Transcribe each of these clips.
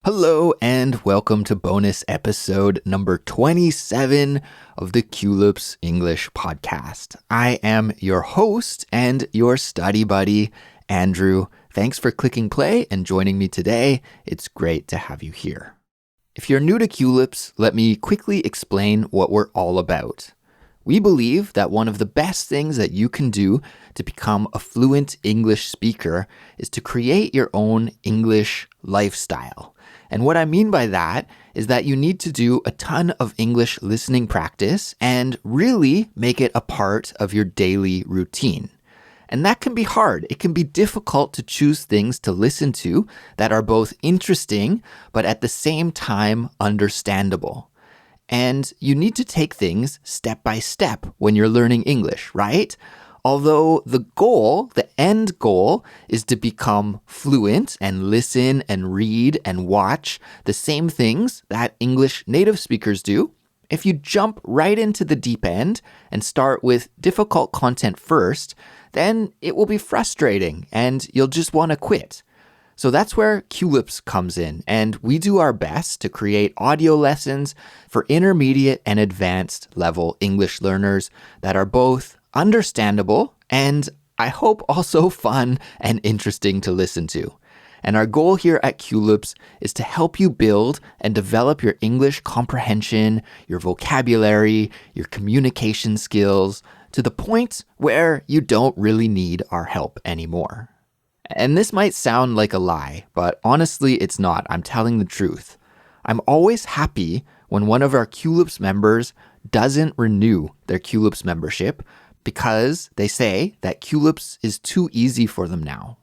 Hello and welcome to bonus episode number 27 of the Culips English podcast. I am your host and your study buddy, Andrew. Thanks for clicking play and joining me today. It's great to have you here. If you're new to Culips, let me quickly explain what we're all about. We believe that one of the best things that you can do to become a fluent English speaker is to create your own English lifestyle. And what I mean by that is that you need to do a ton of English listening practice and really make it a part of your daily routine. And that can be hard. It can be difficult to choose things to listen to that are both interesting, but at the same time understandable. And you need to take things step by step when you're learning English, right? Although the end goal, is to become fluent and listen and read and watch the same things that English native speakers do, if you jump right into the deep end and start with difficult content first, then it will be frustrating and you'll just want to quit. So that's where Culips comes in, and we do our best to create audio lessons for intermediate and advanced level English learners that are both understandable and I hope also fun and interesting to listen to. And our goal here at Culips is to help you build and develop your English comprehension, your vocabulary, your communication skills to the point where you don't really need our help anymore. And this might sound like a lie, but honestly, it's not. I'm telling the truth. I'm always happy when one of our Culips members doesn't renew their Culips membership because they say that Culips is too easy for them now.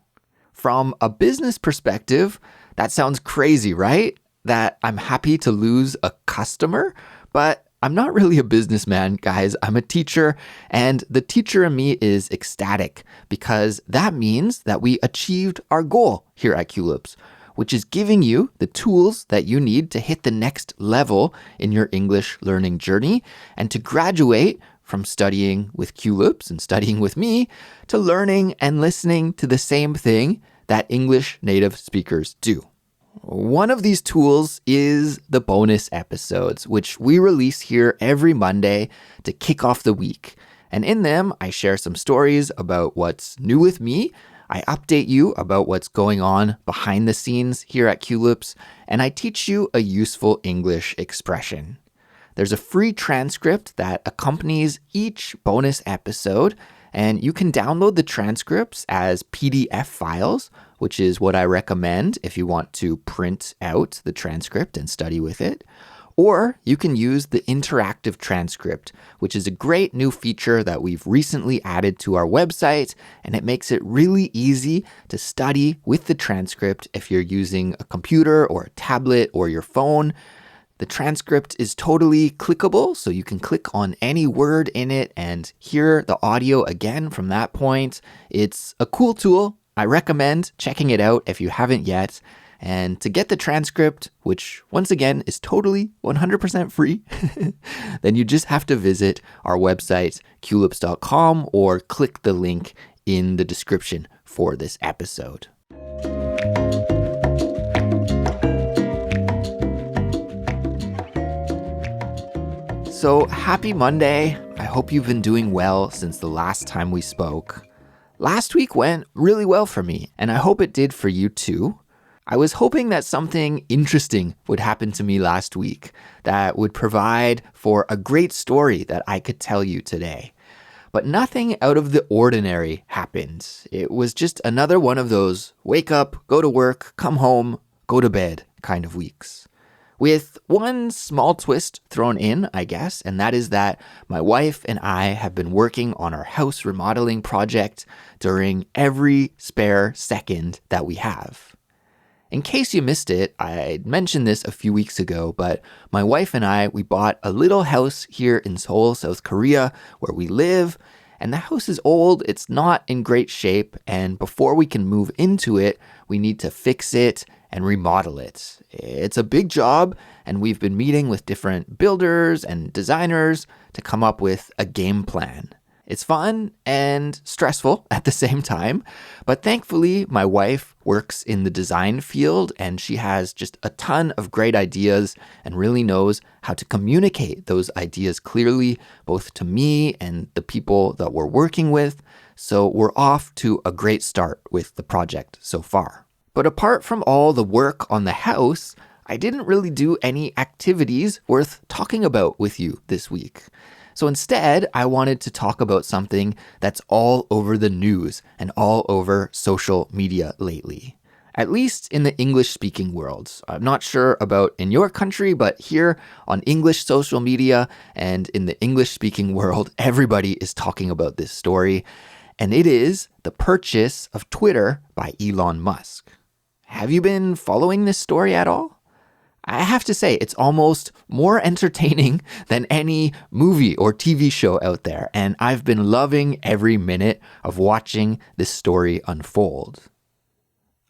From a business perspective, that sounds crazy, right? That I'm happy to lose a customer, but I'm not really a businessman, guys. I'm a teacher, and the teacher in me is ecstatic because that means that we achieved our goal here at Culips, which is giving you the tools that you need to hit the next level in your English learning journey and to graduate from studying with Culips and studying with me to learning and listening to the same thing that English native speakers do. One of these tools is the bonus episodes, which we release here every Monday to kick off the week. And in them, I share some stories about what's new with me. I update you about what's going on behind the scenes here at Culips, and I teach you a useful English expression. There's a free transcript that accompanies each bonus episode, and you can download the transcripts as PDF files, which is what I recommend if you want to print out the transcript and study with it. Or you can use the interactive transcript, which is a great new feature that we've recently added to our website, and it makes it really easy to study with the transcript if you're using a computer or a tablet or your phone. The transcript is totally clickable, so you can click on any word in it and hear the audio again from that point. It's a cool tool. I recommend checking it out if you haven't yet. And to get the transcript, which once again is totally 100% free, then you just have to visit our website, culips.com, or click the link in the description for this episode. So happy Monday. I hope you've been doing well since the last time we spoke. Last week went really well for me, and I hope it did for you too. I was hoping that something interesting would happen to me last week that would provide for a great story that I could tell you today. But nothing out of the ordinary happened. It was just another one of those wake up, go to work, come home, go to bed kind of weeks. With one small twist thrown in, I guess, and that is that my wife and I have been working on our house remodeling project during every spare second that we have. In case you missed it, I mentioned this a few weeks ago, but my wife and I, we bought a little house here in Seoul, South Korea, where we live, and the house is old, it's not in great shape, and before we can move into it, we need to fix it and remodel it. It's a big job, and we've been meeting with different builders and designers to come up with a game plan. It's fun and stressful at the same time, but thankfully my wife works in the design field and she has just a ton of great ideas and really knows how to communicate those ideas clearly, both to me and the people that we're working with. So we're off to a great start with the project so far. But apart from all the work on the house, I didn't really do any activities worth talking about with you this week. So instead, I wanted to talk about something that's all over the news and all over social media lately, at least in the English-speaking world. I'm not sure about in your country, but here on English social media and in the English-speaking world, everybody is talking about this story, and it is the purchase of Twitter by Elon Musk. Have you been following this story at all? I have to say, it's almost more entertaining than any movie or TV show out there, and I've been loving every minute of watching this story unfold.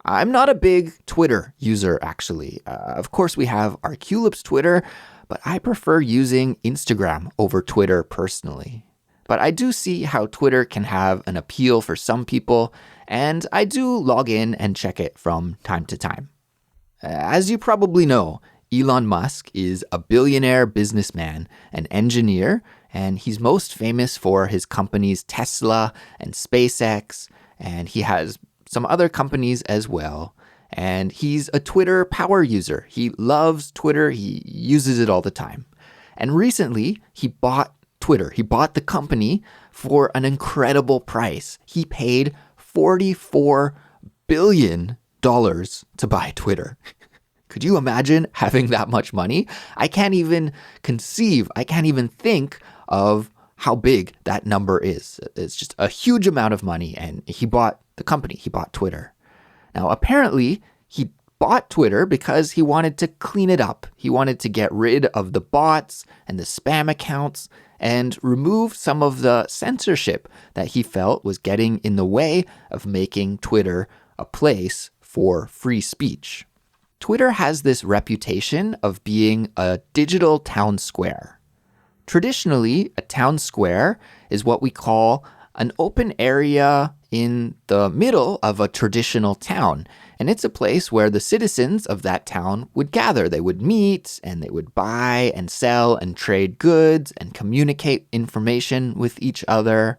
I'm not a big Twitter user, actually. Of course, we have our Culips Twitter, but I prefer using Instagram over Twitter personally. But I do see how Twitter can have an appeal for some people, and I do log in and check it from time to time. As you probably know, Elon Musk is a billionaire businessman and engineer, and he's most famous for his companies Tesla and SpaceX, and he has some other companies as well. And he's a Twitter power user. He loves Twitter. He uses it all the time. And recently, he bought Twitter. He bought the company for an incredible price. He paid $44 billion to buy Twitter. Could you imagine having that much money? I can't even think of how big that number is. It's just a huge amount of money, and he bought the company. He bought Twitter. Now, apparently, he bought Twitter because he wanted to clean it up. He wanted to get rid of the bots and the spam accounts and remove some of the censorship that he felt was getting in the way of making Twitter a place for free speech. Twitter has this reputation of being a digital town square. Traditionally, a town square is what we call an open area in the middle of a traditional town. And it's a place where the citizens of that town would gather. They would meet and they would buy and sell and trade goods and communicate information with each other.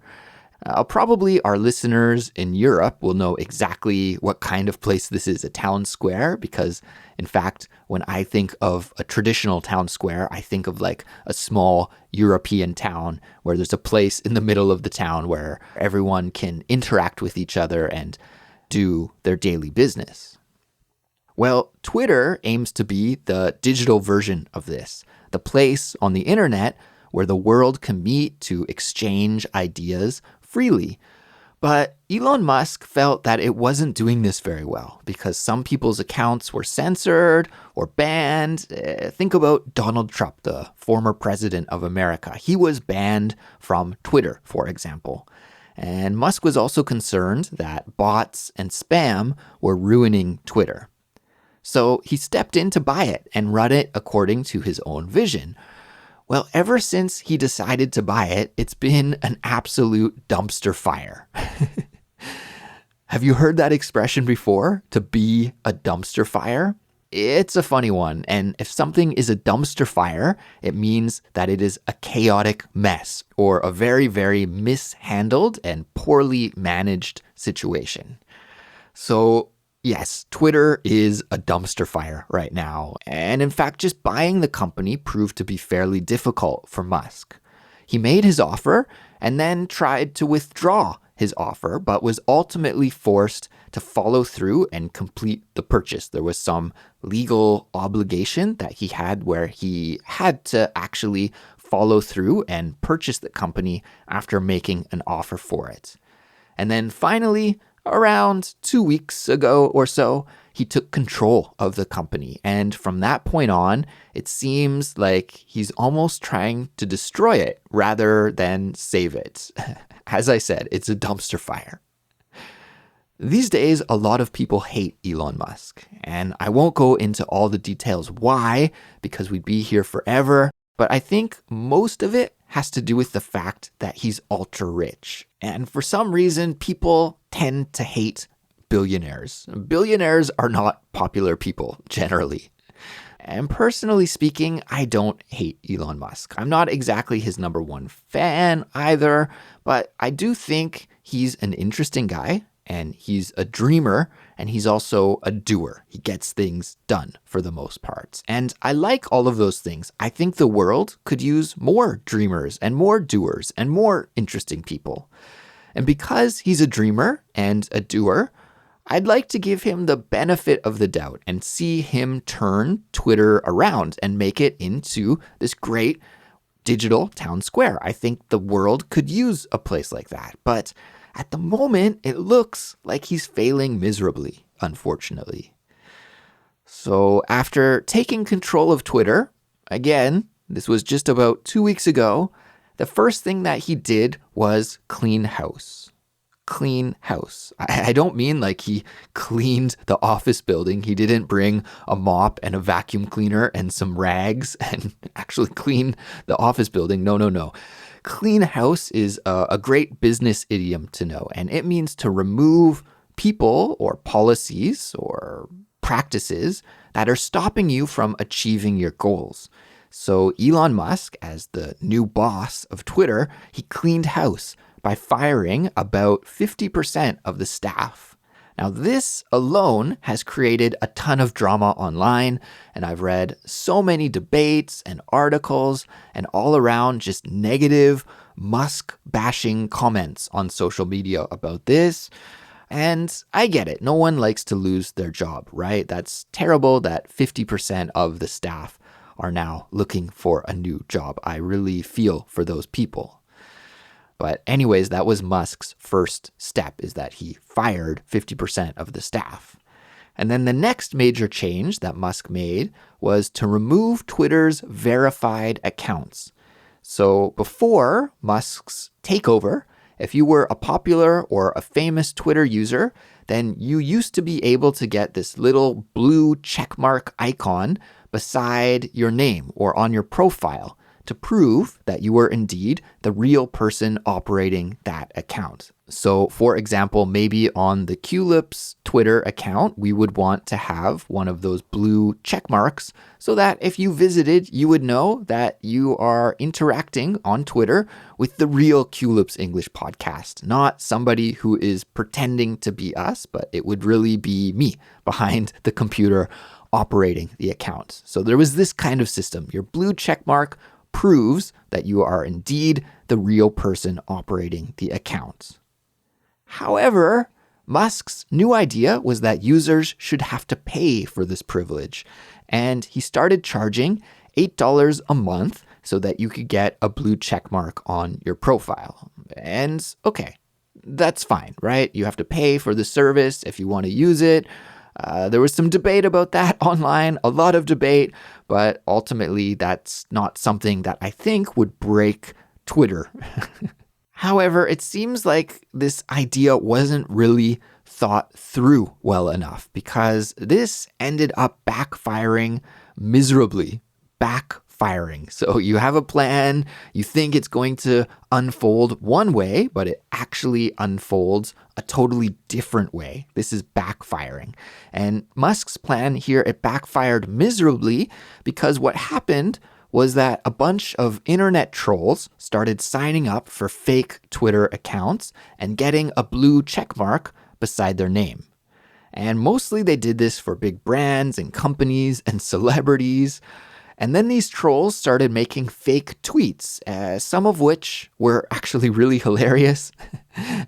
Probably our listeners in Europe will know exactly what kind of place this is, a town square, because in fact, when I think of a traditional town square, I think of like a small European town where there's a place in the middle of the town where everyone can interact with each other and do their daily business. Well, Twitter aims to be the digital version of this, the place on the internet where the world can meet to exchange ideas freely. But Elon Musk felt that it wasn't doing this very well because some people's accounts were censored or banned. Think about Donald Trump, the former president of America. He was banned from Twitter, for example. And Musk was also concerned that bots and spam were ruining Twitter. So he stepped in to buy it and run it according to his own vision. Well, ever since he decided to buy it, it's been an absolute dumpster fire. Have you heard that expression before? To be a dumpster fire? It's a funny one, and if something is a dumpster fire, it means that it is a chaotic mess or a very, very mishandled and poorly managed situation. So yes, Twitter is a dumpster fire right now. And in fact, just buying the company proved to be fairly difficult for Musk. He made his offer and then tried to withdraw his offer, but was ultimately forced to follow through and complete the purchase. There was some legal obligation that he had where he had to actually follow through and purchase the company after making an offer for it. And then finally, around 2 weeks ago or so, he took control of the company. And from that point on, it seems like he's almost trying to destroy it rather than save it. As I said, it's a dumpster fire. These days, a lot of people hate Elon Musk. And I won't go into all the details why, because we'd be here forever. But I think most of it has to do with the fact that he's ultra rich. And for some reason, people tend to hate billionaires. Billionaires are not popular people generally. And personally speaking, I don't hate Elon Musk. I'm not exactly his number one fan either, but I do think he's an interesting guy, and he's a dreamer, and he's also a doer. He gets things done for the most part. And I like all of those things. I think the world could use more dreamers and more doers and more interesting people. And because he's a dreamer and a doer, I'd like to give him the benefit of the doubt and see him turn Twitter around and make it into this great digital town square. I think the world could use a place like that. But at the moment, it looks like he's failing miserably, unfortunately. So after taking control of Twitter, again, this was just about 2 weeks ago, the first thing that he did was clean house. Clean house. I don't mean like he cleaned the office building. He didn't bring a mop and a vacuum cleaner and some rags and actually clean the office building. No. Clean house is a great business idiom to know, and it means to remove people or policies or practices that are stopping you from achieving your goals. So Elon Musk, as the new boss of Twitter, he cleaned house by firing about 50% of the staff. Now, this alone has created a ton of drama online, and I've read so many debates and articles and all around just negative Musk-bashing comments on social media about this. And I get it. No one likes to lose their job, right? That's terrible that 50% of the staff are now looking for a new job. I really feel for those people. But anyways, that was Musk's first step, is that he fired 50% of the staff. And then the next major change that Musk made was to remove Twitter's verified accounts. So before Musk's takeover, if you were a popular or a famous Twitter user, then you used to be able to get this little blue checkmark icon beside your name or on your profile to prove that you were indeed the real person operating that account. So, for example, maybe on the Culips Twitter account, we would want to have one of those blue check marks so that if you visited, you would know that you are interacting on Twitter with the real Culips English podcast, not somebody who is pretending to be us, but it would really be me behind the computer operating the account. So there was this kind of system. Your blue check mark proves that you are indeed the real person operating the account. However, Musk's new idea was that users should have to pay for this privilege, and he started charging $8 a month so that you could get a blue check mark on your profile. And okay, that's fine, right? You have to pay for the service if you want to use it. There was some debate about that online, a lot of debate, but ultimately that's not something that I think would break Twitter. However, it seems like this idea wasn't really thought through well enough because this ended up backfiring miserably. So you have a plan, you think it's going to unfold one way, but it actually unfolds a totally different way. This is backfiring. And Musk's plan here, it backfired miserably because what happened was that a bunch of internet trolls started signing up for fake Twitter accounts and getting a blue checkmark beside their name. And mostly they did this for big brands and companies and celebrities. And then these trolls started making fake tweets, some of which were actually really hilarious.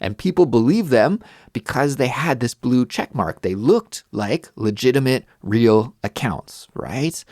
And people believed them because they had this blue checkmark. They looked like legitimate, real accounts, right?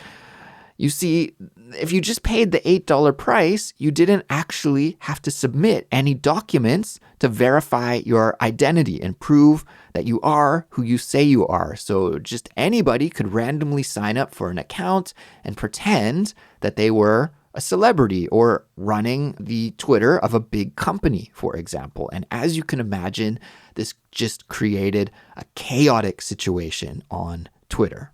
You see, if you just paid the $8 price, you didn't actually have to submit any documents to verify your identity and prove that you are who you say you are. So just anybody could randomly sign up for an account and pretend that they were a celebrity or running the Twitter of a big company, for example. And as you can imagine, this just created a chaotic situation on Twitter.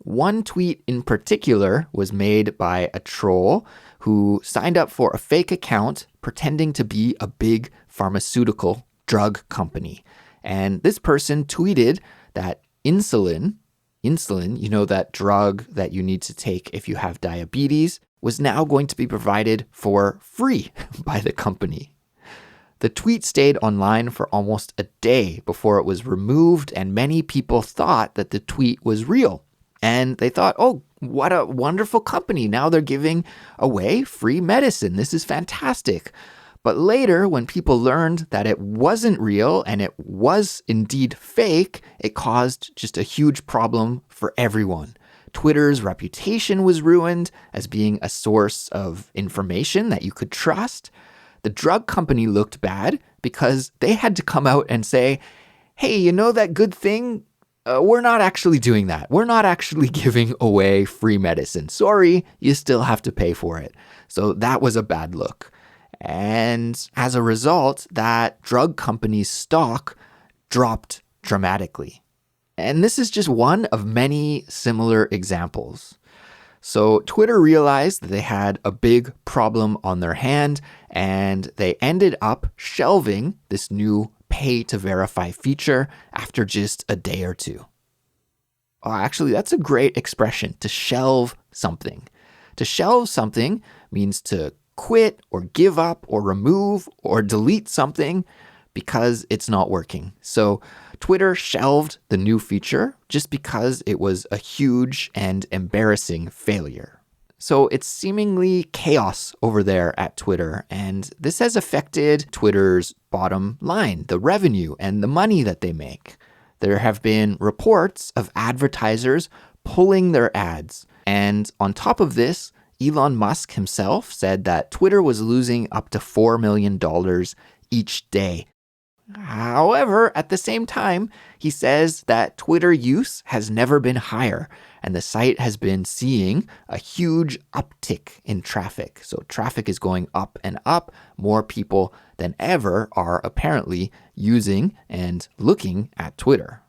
One tweet in particular was made by a troll who signed up for a fake account pretending to be a big pharmaceutical drug company. And this person tweeted that insulin, that drug that you need to take if you have diabetes, was now going to be provided for free by the company. The tweet stayed online for almost a day before it was removed, and many people thought that the tweet was real. And they thought, oh, what a wonderful company. Now they're giving away free medicine. This is fantastic. But later, when people learned that it wasn't real and it was indeed fake, it caused just a huge problem for everyone. Twitter's reputation was ruined as being a source of information that you could trust. The drug company looked bad because they had to come out and say, hey, you know that good thing? We're not actually doing that. We're not actually giving away free medicine. Sorry, you still have to pay for it. So that was a bad look. And as a result, that drug company's stock dropped dramatically. And this is just one of many similar examples. So Twitter realized that they had a big problem on their hand, and they ended up shelving this new pay to verify feature after just a day or two. Oh, actually, that's a great expression, to shelve something. To shelve something means to quit or give up or remove or delete something because it's not working. So Twitter shelved the new feature just because it was a huge and embarrassing failure. So it's seemingly chaos over there at Twitter, and this has affected Twitter's bottom line, the revenue and the money that they make. There have been reports of advertisers pulling their ads, and on top of this, Elon Musk himself said that Twitter was losing up to $4 million each day. However, at the same time, he says that Twitter use has never been higher, and the site has been seeing a huge uptick in traffic. So traffic is going up and up. More people than ever are apparently using and looking at Twitter.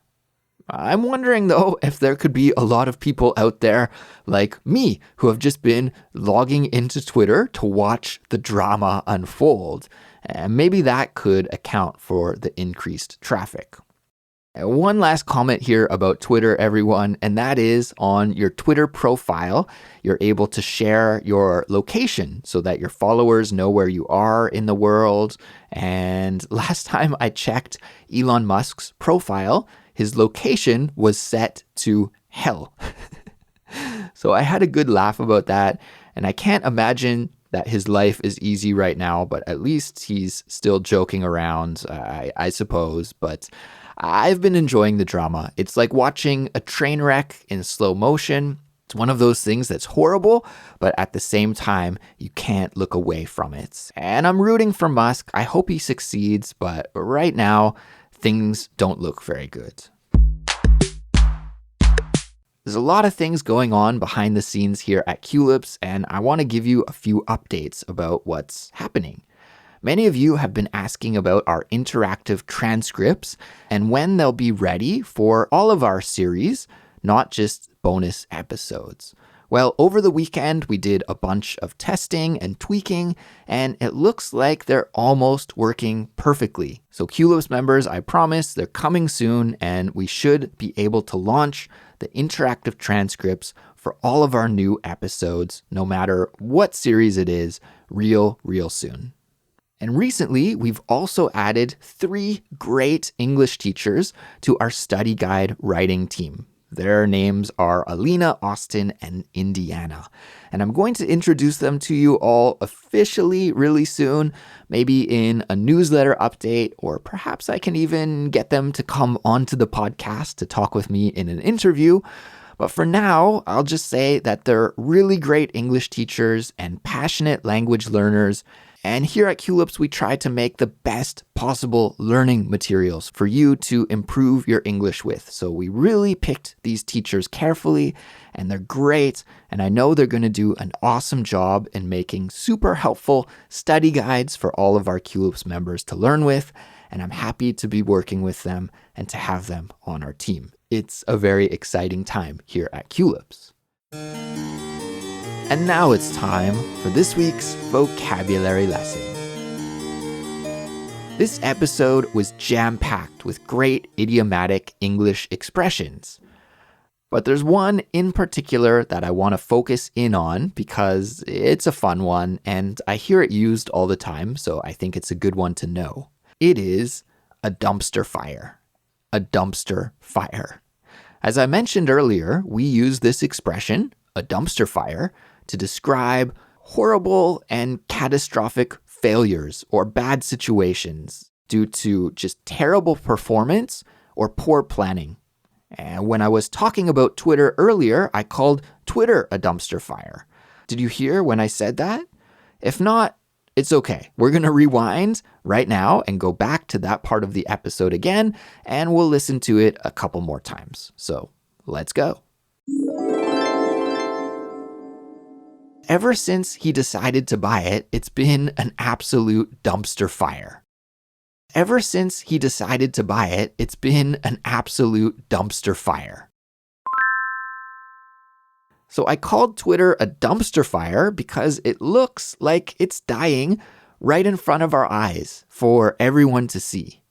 I'm wondering, though, if there could be a lot of people out there like me who have just been logging into Twitter to watch the drama unfold. And maybe that could account for the increased traffic. One last comment here about Twitter, everyone, and that is on your Twitter profile, you're able to share your location so that your followers know where you are in the world. And last time I checked Elon Musk's profile, his location was set to hell. So I had a good laugh about that, and I can't imagine that his life is easy right now, but at least he's still joking around, I suppose. But I've been enjoying the drama. It's like watching a train wreck in slow motion. It's one of those things that's horrible, but at the same time, you can't look away from it. And I'm rooting for Musk. I hope he succeeds, but right now, things don't look very good. There's a lot of things going on behind the scenes here at Culips, and I want to give you a few updates about what's happening. Many of you have been asking about our interactive transcripts and when they'll be ready for all of our series, not just bonus episodes. Well, over the weekend, we did a bunch of testing and tweaking, and it looks like they're almost working perfectly. So Culips members, I promise, they're coming soon, and we should be able to launch the interactive transcripts for all of our new episodes, no matter what series it is, real soon. And recently, we've also added 3 great English teachers to our study guide writing team. Their names are Alina, Austin, and Indiana. And I'm going to introduce them to you all officially really soon, maybe in a newsletter update, or perhaps I can even get them to come onto the podcast to talk with me in an interview. But for now, I'll just say that they're really great English teachers and passionate language learners. And here at Culips, we try to make the best possible learning materials for you to improve your English with. So we really picked these teachers carefully, and they're great. And I know they're going to do an awesome job in making super helpful study guides for all of our Culips members to learn with. and I'm happy to be working with them and to have them on our team. It's a very exciting time here at Culips. And now it's time for this week's vocabulary lesson. This episode was jam-packed with great idiomatic English expressions. But there's one in particular that I want to focus in on because it's a fun one and I hear it used all the time, so I think it's a good one to know. It is a dumpster fire. A dumpster fire. As I mentioned earlier, we use this expression, a dumpster fire, to describe horrible and catastrophic failures or bad situations due to just terrible performance or poor planning. And when I was talking about Twitter earlier, I called Twitter a dumpster fire. Did you hear when I said that? If not, it's okay. We're going to rewind right now and go back to that part of the episode again, and we'll listen to it a couple more times. So let's go. Ever since he decided to buy it, it's been an absolute dumpster fire. Ever since he decided to buy it, it's been an absolute dumpster fire. So I called Twitter a dumpster fire because it looks like it's dying right in front of our eyes for everyone to see.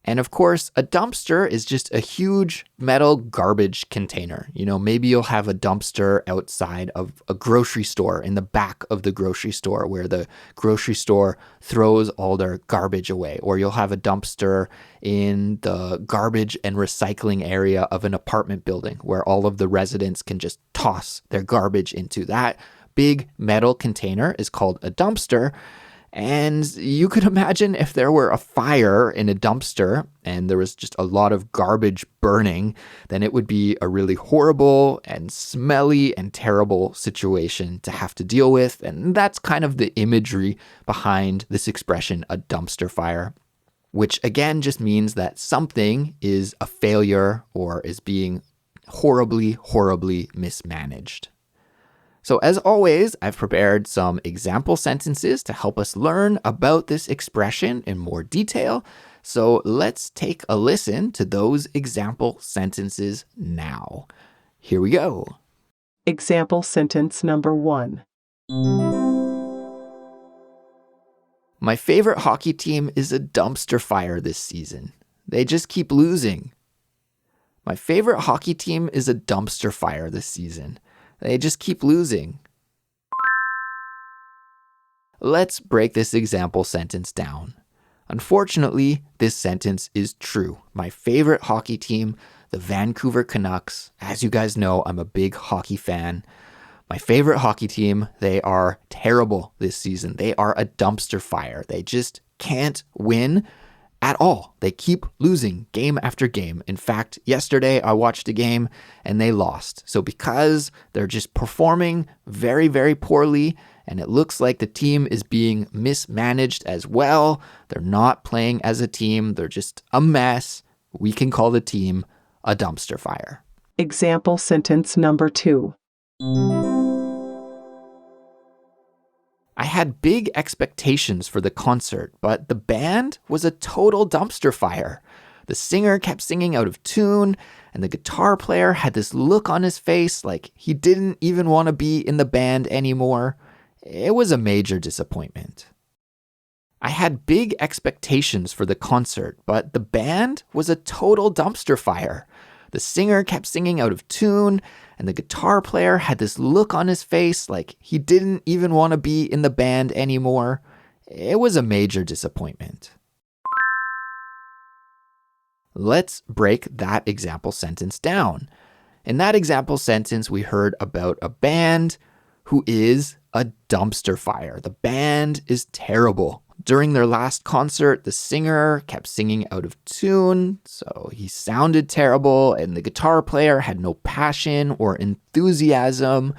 And of course, a dumpster is just a huge metal garbage container. You know, maybe you'll have a dumpster outside of a grocery store, in the back of the grocery store where the grocery store throws all their garbage away. Or you'll have a dumpster in the garbage and recycling area of an apartment building where all of the residents can just toss their garbage into. That big metal container is called a dumpster. And you could imagine if there were a fire in a dumpster and there was just a lot of garbage burning, then it would be a really horrible and smelly and terrible situation to have to deal with. And that's kind of the imagery behind this expression, a dumpster fire, which again just means that something is a failure or is being horribly, horribly mismanaged. So as always, I've prepared some example sentences to help us learn about this expression in more detail. So let's take a listen to those example sentences now. Here we go. Example sentence number 1. My favorite hockey team is a dumpster fire this season. They just keep losing. My favorite hockey team is a dumpster fire this season. They just keep losing. Let's break this example sentence down. Unfortunately, this sentence is true. My favorite hockey team, the Vancouver Canucks, as you guys know, I'm a big hockey fan. My favorite hockey team, they are terrible this season. They are a dumpster fire. They just can't win at all. They keep losing game after game. In fact, yesterday I watched a game and they lost. So because they're just performing very, very poorly and it looks like the team is being mismanaged as well, they're not playing as a team, they're just a mess, we can call the team a dumpster fire. Example sentence number 2. I had big expectations for the concert, but the band was a total dumpster fire. The singer kept singing out of tune, and the guitar player had this look on his face like he didn't even want to be in the band anymore. It was a major disappointment. I had big expectations for the concert, but the band was a total dumpster fire. The singer kept singing out of tune, and the guitar player had this look on his face like he didn't even want to be in the band anymore. It was a major disappointment. Let's break that example sentence down. In that example sentence, we heard about a band who is a dumpster fire. The band is terrible. During their last concert, the singer kept singing out of tune, so he sounded terrible, and the guitar player had no passion or enthusiasm.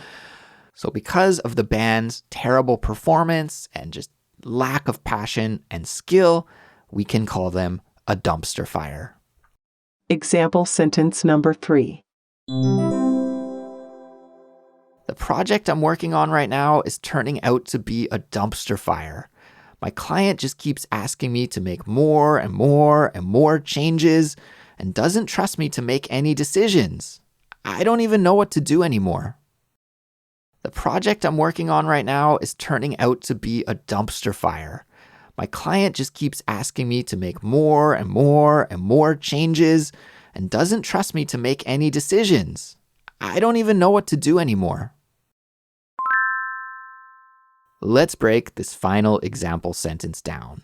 So because of the band's terrible performance and just lack of passion and skill, we can call them a dumpster fire. Example sentence number 3. The project I'm working on right now is turning out to be a dumpster fire. My client just keeps asking me to make more and more and more changes and doesn't trust me to make any decisions. I don't even know what to do anymore. The project I'm working on right now is turning out to be a dumpster fire. My client just keeps asking me to make more and more and more changes and doesn't trust me to make any decisions. I don't even know what to do anymore. Let's break this final example sentence down.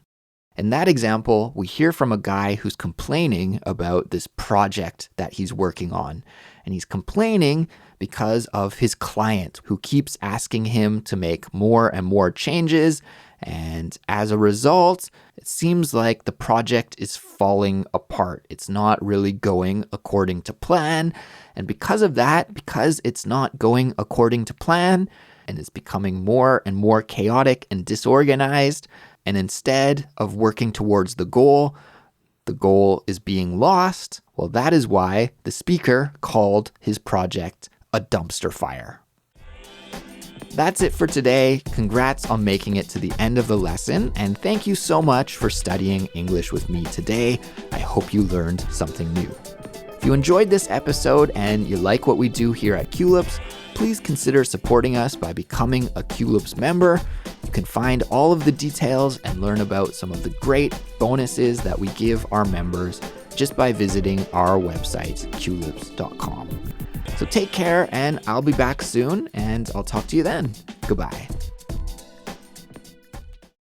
In that example, we hear from a guy who's complaining about this project that he's working on. And he's complaining because of his client who keeps asking him to make more and more changes. And as a result, it seems like the project is falling apart. It's not really going according to plan. And because of that, because it's not going according to plan, and it's becoming more and more chaotic and disorganized, and instead of working towards the goal is being lost, well, that is why the speaker called his project a dumpster fire. That's it for today. Congrats on making it to the end of the lesson, and thank you so much for studying English with me today. I hope you learned something new. If you enjoyed this episode and you like what we do here at Culips, please consider supporting us by becoming a Culips member. You can find all of the details and learn about some of the great bonuses that we give our members just by visiting our website, culips.com. So take care, and I'll be back soon, and I'll talk to you then. Goodbye.